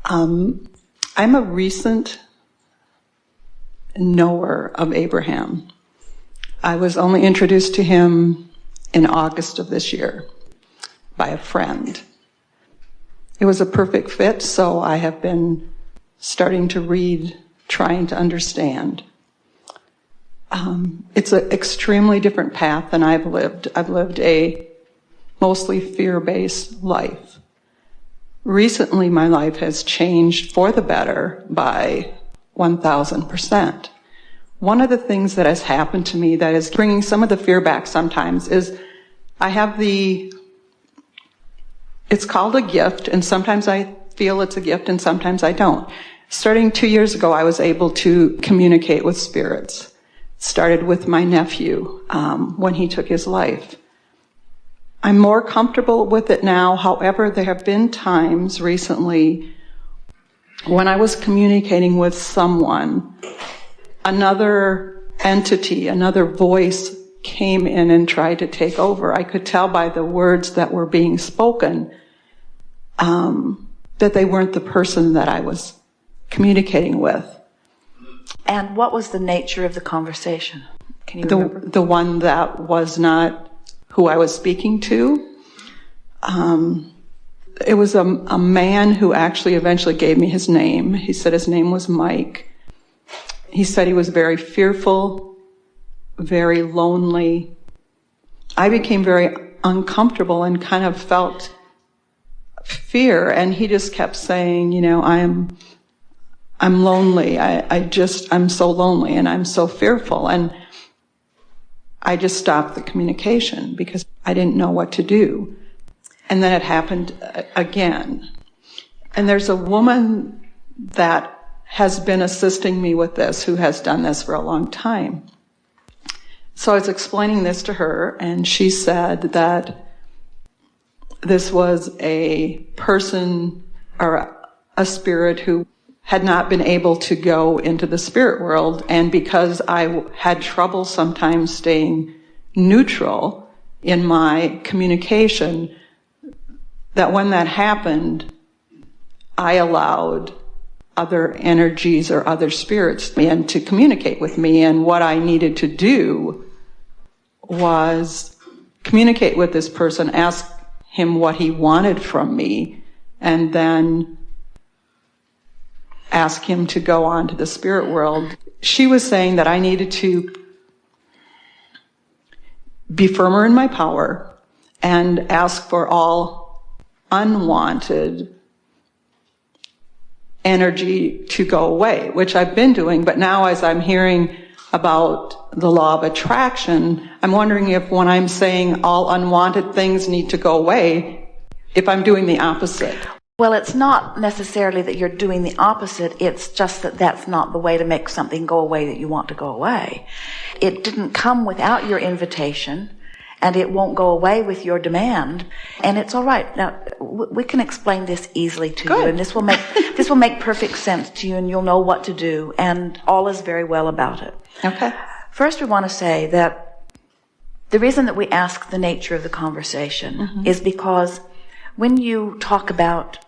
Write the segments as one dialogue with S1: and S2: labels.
S1: I'm a recent knower of Abraham. I was only introduced to him in August of this year by a friend. It was a perfect fit, so I have been starting to read, trying to understand. It's an extremely different path than I've lived. I've lived a mostly fear-based life. Recently, my life has changed for the better by 1,000%. One of the things that has happened to me that is bringing some of the fear back sometimes is I have it's called a gift, and sometimes I feel it's a gift and sometimes I don't. Starting 2 years ago, I was able to communicate with spirits. Started with my nephew when he took his life. I'm more comfortable with it now. However, there have been times recently when I was communicating with someone, another entity, another voice came in and tried to take over. I could tell by the words that were being spoken that they weren't the person that I was communicating with.
S2: And what was the nature of the conversation? Can you remember?
S1: The one that was not who I was speaking to. It was a man who actually eventually gave me his name. He said his name was Mike. He said he was very fearful, very lonely. I became very uncomfortable and kind of felt fear, and he just kept saying, I'm lonely. I'm so lonely and I'm so fearful. And I just stopped the communication because I didn't know what to do. And then it happened again. And there's a woman that has been assisting me with this, who has done this for a long time. So I was explaining this to her, and she said that this was a person or a spirit who had not been able to go into the spirit world, and because I had trouble sometimes staying neutral in my communication, that when that happened, I allowed other energies or other spirits in to communicate with me, and what I needed to do was communicate with this person, ask him what he wanted from me, and then ask him to go on to the spirit world. She was saying that I needed to be firmer in my power and ask for all unwanted energy to go away, which I've been doing. But now, as I'm hearing about the law of attraction, I'm wondering if when I'm saying all unwanted things need to go away, if I'm doing the opposite.
S2: Well, it's not necessarily that you're doing the opposite. It's just that that's not the way to make something go away that you want to go away. It didn't come without your invitation, and it won't go away with your demand. And it's all right. Now, we can explain this easily to you, and this will make perfect sense to you, and you'll know what to do, and all is very well about it.
S1: Okay.
S2: First, we want to say that the reason that we ask the nature of the conversation is because when you talk about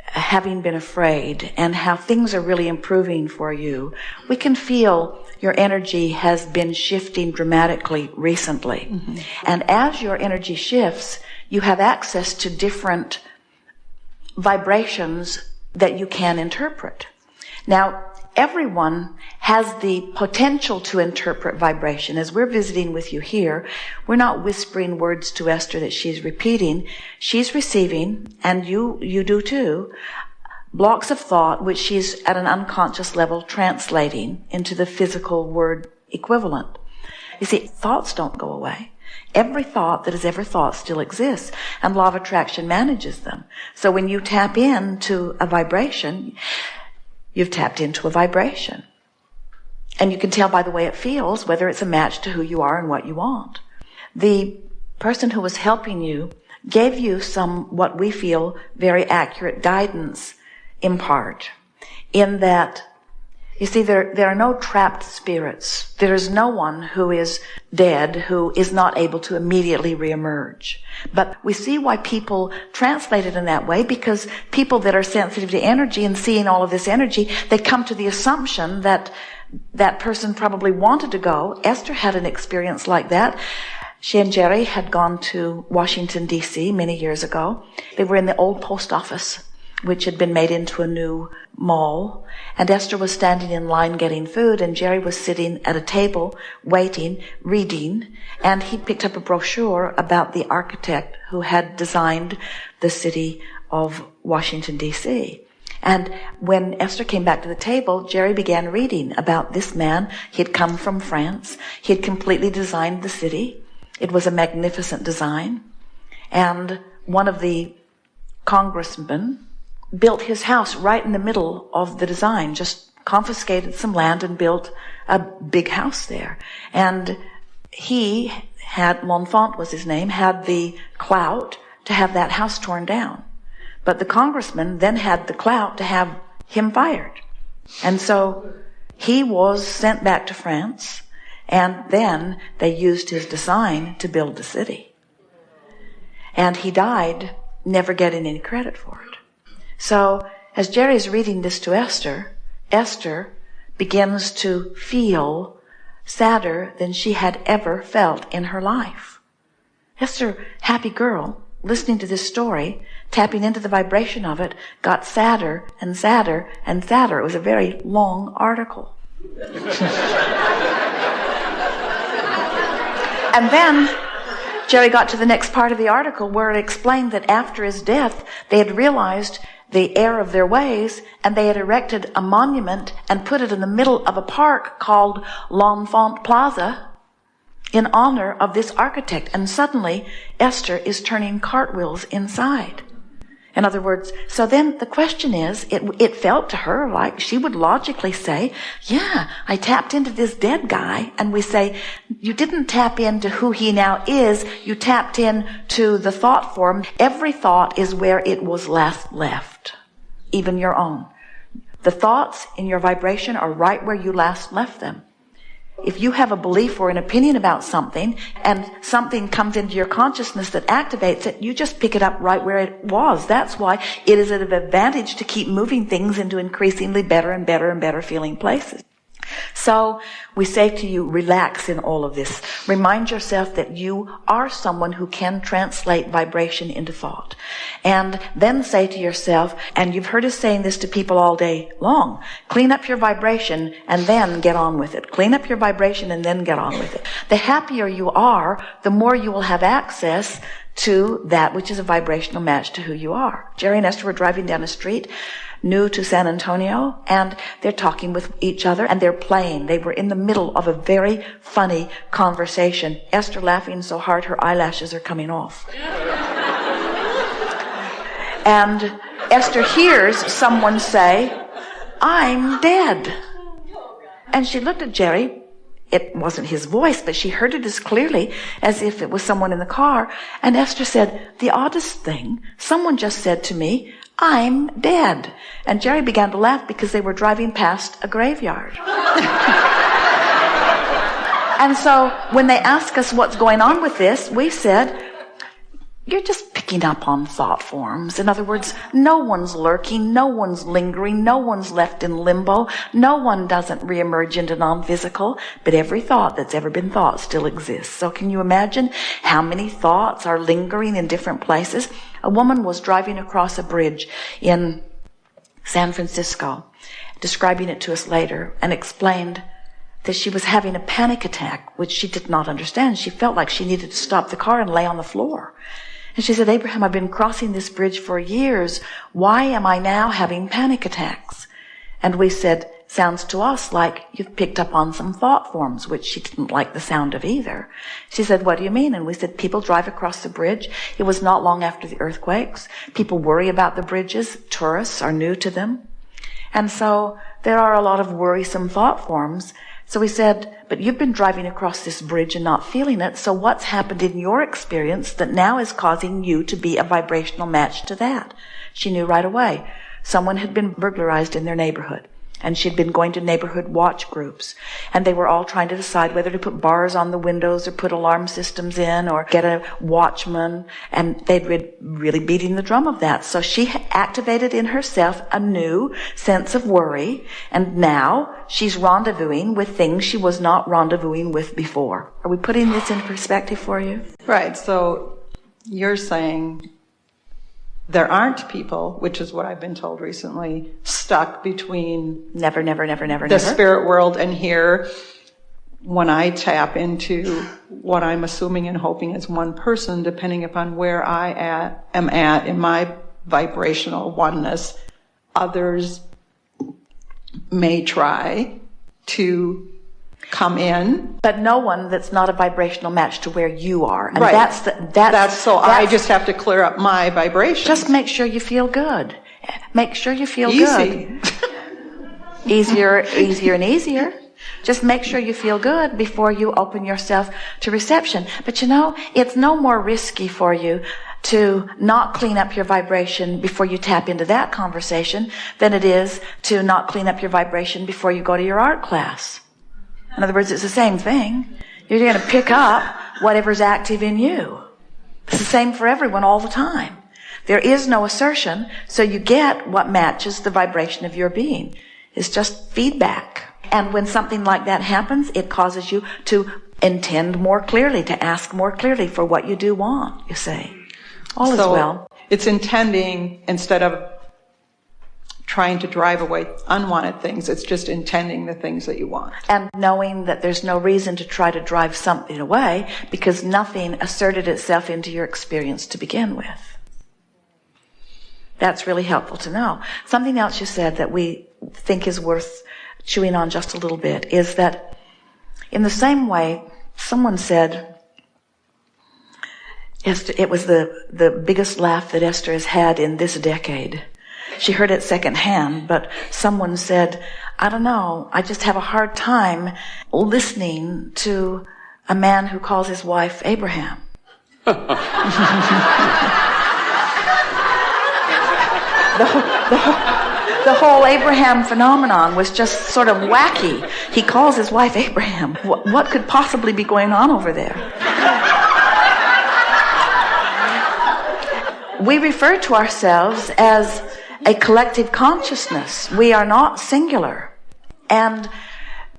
S2: having been afraid and how things are really improving for you, we can feel your energy has been shifting dramatically recently. And as your energy shifts, you have access to different vibrations that you can interpret. Now, everyone has the potential to interpret vibration. As we're visiting with you here, we're not whispering words to Esther that she's repeating. She's receiving, and you do too, blocks of thought which she's at an unconscious level translating into the physical word equivalent. You see, thoughts don't go away. Every thought that is ever thought still exists, and law of attraction manages them. So when you tap into a vibration, you've tapped into a vibration. And you can tell by the way it feels whether it's a match to who you are and what you want. The person who was helping you gave you some, what we feel, very accurate guidance in part, in that You see, there are no trapped spirits. There is no one who is dead who is not able to immediately reemerge. But we see why people translate it in that way, because people that are sensitive to energy and seeing all of this energy, they come to the assumption that that person probably wanted to go. Esther had an experience like that. She and Jerry had gone to Washington, D.C. many years ago. They were in the old post office, which had been made into a new mall. And Esther was standing in line getting food, and Jerry was sitting at a table, waiting, reading, and he picked up a brochure about the architect who had designed the city of Washington, D.C. And when Esther came back to the table, Jerry began reading about this man. He had come from France. He had completely designed the city. It was a magnificent design. And one of the congressmen built his house right in the middle of the design, just confiscated some land and built a big house there. And he had, L'Enfant was his name, had the clout to have that house torn down. But the congressman then had the clout to have him fired. And so he was sent back to France, and then they used his design to build the city. And he died never getting any credit for it. So as Jerry's reading this to Esther, Esther begins to feel sadder than she had ever felt in her life. Esther, happy girl, listening to this story, tapping into the vibration of it, got sadder and sadder and sadder. It was a very long article. And then Jerry got to the next part of the article where it explained that after his death, they had realized the error of their ways, and they had erected a monument and put it in the middle of a park called L'Enfant Plaza in honor of this architect. And suddenly, Esther is turning cartwheels inside. In other words, so then the question is, it felt to her like she would logically say, yeah, I tapped into this dead guy. And we say, you didn't tap into who he now is. You tapped into the thought form. Every thought is where it was last left, even your own. The thoughts in your vibration are right where you last left them. If you have a belief or an opinion about something and something comes into your consciousness that activates it, you just pick it up right where it was. That's why it is an advantage to keep moving things into increasingly better and better and better feeling places. So we say to you, relax in all of this. Remind yourself that you are someone who can translate vibration into thought. And then say to yourself, and you've heard us saying this to people all day long, clean up your vibration and then get on with it. Clean up your vibration and then get on with it. The happier you are, the more you will have access to that which is a vibrational match to who you are. Jerry and Esther were driving down a street new to San Antonio, and they're talking with each other, and they're playing. They were in the middle of a very funny conversation. Esther laughing so hard her eyelashes are coming off. And Esther hears someone say, I'm dead. And she looked at Jerry. It wasn't his voice, but she heard it as clearly as if it was someone in the car. And Esther said, the oddest thing, someone just said to me, I'm dead. And Jerry began to laugh because they were driving past a graveyard. And so when they asked us what's going on with this, we said, you're just picking up on thought forms. In other words, no one's lurking, no one's lingering, no one's left in limbo, no one doesn't reemerge into non-physical, but every thought that's ever been thought still exists. So can you imagine how many thoughts are lingering in different places? A woman was driving across a bridge in San Francisco, describing it to us later, and explained that she was having a panic attack, which she did not understand. She felt like she needed to stop the car and lay on the floor. And she said, Abraham, I've been crossing this bridge for years. Why am I now having panic attacks? And we said, sounds to us like you've picked up on some thought forms, which she didn't like the sound of either. She said, what do you mean? And we said, people drive across the bridge. It was not long after the earthquakes. People worry about the bridges. Tourists are new to them. And so there are a lot of worrisome thought forms. So we said, but you've been driving across this bridge and not feeling it, so what's happened in your experience that now is causing you to be a vibrational match to that? She knew right away. Someone had been burglarized in their neighborhood. And she'd been going to neighborhood watch groups. And they were all trying to decide whether to put bars on the windows or put alarm systems in or get a watchman. And they'd been really beating the drum of that. So she activated in herself a new sense of worry. And now she's rendezvousing with things she was not rendezvousing with before. Are we putting this in perspective for you?
S1: Right. So you're saying there aren't people, which is what I've been told recently, stuck between
S2: never,
S1: the spirit world and here. When I tap into what I'm assuming and hoping is one person, depending upon where I am at in my vibrational oneness, others may try to come in,
S2: but no one that's not a vibrational match to where you are. And
S1: right. I just have to clear up my vibration.
S2: Just make sure you feel good. Make sure you feel
S1: Easy.
S2: good. Easier and easier. Just make sure you feel good before you open yourself to reception. But it's no more risky for you to not clean up your vibration before you tap into that conversation than it is to not clean up your vibration before you go to your art class. In other words, it's the same thing. You're going to pick up whatever's active in you. It's the same for everyone all the time. There is no assertion, so you get what matches the vibration of your being. It's just feedback. And when something like that happens, it causes you to intend more clearly, to ask more clearly for what you do want, you say. All is well.
S1: It's intending instead of trying to drive away unwanted things. It's just intending the things that you want.
S2: And knowing that there's no reason to try to drive something away because nothing asserted itself into your experience to begin with. That's really helpful to know. Something else you said that we think is worth chewing on just a little bit is that in the same way, someone said, it was the biggest laugh that Esther has had in this decade. She heard it secondhand, but someone said, I don't know, I just have a hard time listening to a man who calls his wife Abraham. The whole Abraham phenomenon was just sort of wacky. He calls his wife Abraham. What could possibly be going on over there? We refer to ourselves as a collective consciousness. We are not singular. And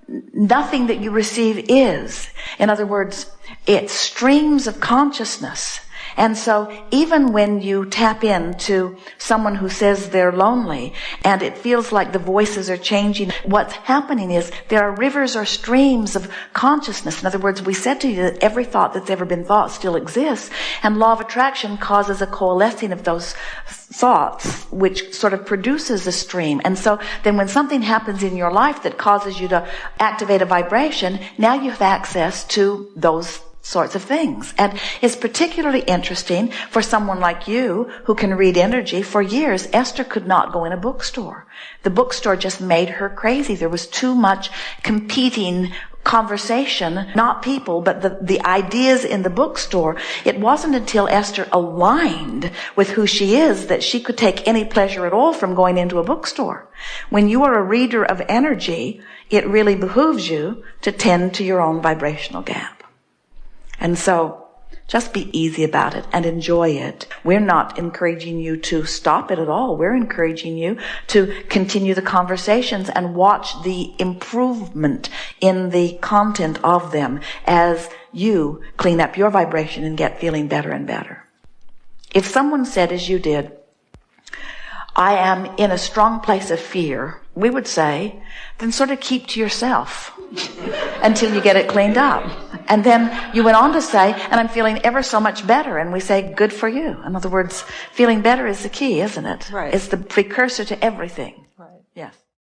S2: nothing that you receive is. In other words, it's streams of consciousness. And so even when you tap into someone who says they're lonely and it feels like the voices are changing, what's happening is there are rivers or streams of consciousness. In other words, we said to you that every thought that's ever been thought still exists, and law of attraction causes a coalescing of those thoughts, which sort of produces a stream. And so then when something happens in your life that causes you to activate a vibration, now you have access to those sorts of things. And it's particularly interesting for someone like you who can read energy. For years, Esther could not go in a bookstore. The bookstore just made her crazy. There was too much competing conversation, not people, but the ideas in the bookstore. It wasn't until Esther aligned with who she is that she could take any pleasure at all from going into a bookstore. When you are a reader of energy, it really behooves you to tend to your own vibrational gap. And so, just be easy about it and enjoy it. We're not encouraging you to stop it at all. We're encouraging you to continue the conversations and watch the improvement in the content of them as you clean up your vibration and get feeling better and better. If someone said, as you did, I am in a strong place of fear, we would say, then sort of keep to yourself until you get it cleaned up. And then you went on to say, and I'm feeling ever so much better. And we say, good for you. In other words, feeling better is the key, isn't it?
S1: Right.
S2: It's the precursor to everything.
S1: Right.
S2: Yes.